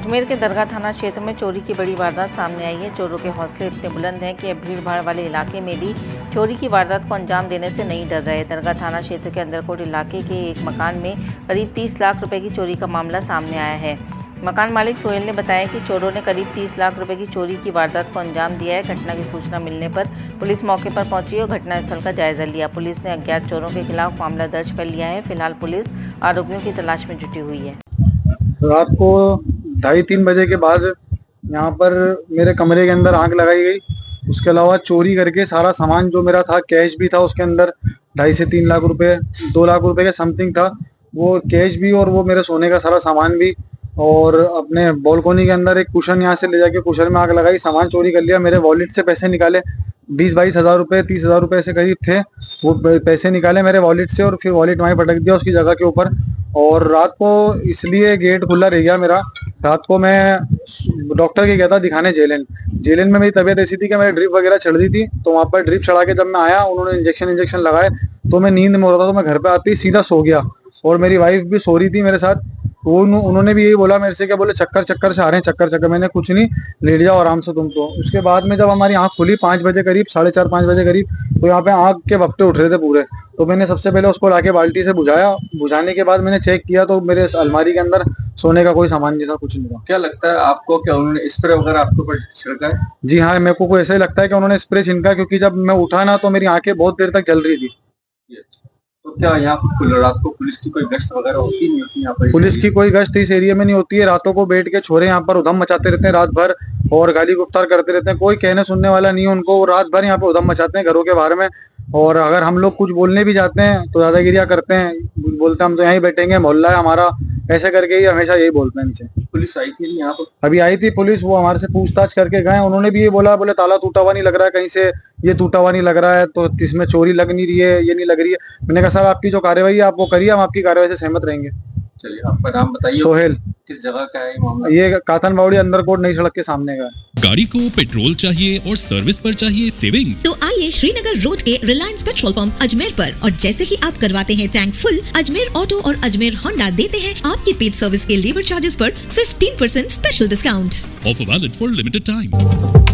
अजमेर के दरगाह थाना क्षेत्र में चोरी की बड़ी वारदात सामने आई है। चोरों के हौसले इतने बुलंद हैं कि अब भीड़ भाड़ वाले इलाके में भी चोरी की वारदात को अंजाम देने से नहीं डर रहे। दरगाह थाना क्षेत्र के अंदरकोट इलाके के एक मकान में करीब 30 लाख रुपए की चोरी का मामला सामने आया है। मकान मालिक सोहेल ने बताया कि चोरों ने करीब 30 लाख रुपए की चोरी की वारदात को अंजाम दिया है। घटना की सूचना मिलने पर पुलिस मौके पर पहुंची और घटनास्थल का जायजा लिया। पुलिस ने अज्ञात चोरों के खिलाफ मामला दर्ज कर लिया है। फिलहाल पुलिस आरोपियों की तलाश में जुटी हुई है। रात को 2:30-3 बजे के बाद यहाँ पर मेरे कमरे के अंदर आग लगाई गई। उसके अलावा चोरी करके सारा सामान जो मेरा था, कैश भी था उसके अंदर 2.5 से 3 लाख रुपए, 2 लाख रुपए के समथिंग था, वो कैश भी और वो मेरे सोने का सारा सामान भी। और अपने बालकोनी के अंदर एक कुशन यहाँ से ले जाके कुशन में आग लगाई, सामान चोरी कर लिया। मेरे वॉलेट से पैसे निकाले, 20-22 हज़ार रुपये, 30 हज़ार रुपये से करीब थे, वो पैसे निकाले मेरे वॉलेट से और फिर वॉलेट वहीं पटक दिया उसकी जगह के ऊपर। और रात को इसलिए गेट खुला रह गया मेरा। रात को मैं डॉक्टर के गया था दिखाने जेलन में। मेरी तबीयत ऐसी थी कि मेरी ड्रिप वगैरह चढ़ दी थी, तो वहाँ पर ड्रिप चढ़ा के जब मैं आया, उन्होंने इंजेक्शन लगाए, तो मैं नींद में हो रहा था, तो मैं घर पे आते ही सीधा सो गया। और मेरी वाइफ भी सो रही थी मेरे साथ, वो उन्होंने भी यही बोला मेरे से, क्या बोले चक्कर से आ रहे हैं, चक्कर। मैंने कुछ नहीं, लेट जाओ आराम से तुम तो। उसके बाद में जब हमारी आंख खुली 5 बजे करीब, 4:30-5 बजे करीब, तो यहाँ पे आग के भपटे उठ रहे थे पूरे। तो मैंने सबसे पहले उसको लाके बाल्टी से बुझाया। बुझाने के बाद मैंने चेक किया तो मेरे अलमारी के अंदर सोने का कोई सामान नहीं था, कुछ नहीं था। क्या लगता है आपको, क्या उन्होंने स्प्रे वगैरह आपके ऊपर छिड़का है? जी हाँ, मेरे को ऐसा ही लगता है कि उन्होंने स्प्रे छिड़का, क्योंकि जब मैं उठा ना तो मेरी आंखें बहुत देर तक जल रही थी। तो क्या यहाँ पर रात को पुलिस की कोई गश्त वगैरह होती नहीं होती यहाँ पर? पुलिस की कोई गश्त इस एरिया में नहीं होती है। रातों को बैठ के छोरे यहाँ पर उधम मचाते रहते हैं रात भर, और गाली गुफ्तार करते रहते हैं। कोई कहने सुनने वाला नहीं है उनको, वो रात भर यहाँ पे उधम मचाते हैं घरों के बाहर में। और अगर हम लोग कुछ बोलने भी जाते हैं तो दादागिरियां करते हैं, बोलते हैं हम तो यहीं बैठेंगे, मोहल्ला है हमारा, ऐसे करके ही हमेशा यही बोलते हैं नीचे। पुलिस आई थी यहाँ पर? अभी आई थी पुलिस, वो हमारे से पूछताछ करके गए। उन्होंने भी ये बोला, बोले ताला टूटा हुआ नहीं लग रहा है कहीं से, ये टूटा हुआ नहीं लग रहा है, तो इसमें चोरी लग नहीं रही है, ये नहीं लग रही है। मैंने कहा सर आपकी जो कार्यवाही है आप वो करिए, हम आपकी कार्यवाही से सहमत रहेंगे। चलिए, आपका नाम बताइए। सोहेल। किस जगह का है ये मामला? ये कातन बावड़ी अंदरकोट नई सड़क के सामने का है। गाड़ी को पेट्रोल चाहिए और सर्विस पर चाहिए सेविंग्स, तो आइए श्रीनगर रोड के रिलायंस पेट्रोल पंप अजमेर पर, और जैसे ही आप करवाते हैं टैंक फुल, अजमेर ऑटो और अजमेर होंडा देते हैं आपकी पेड सर्विस के लेबर चार्जेस पर 15% special discount. Offer valid for limited time.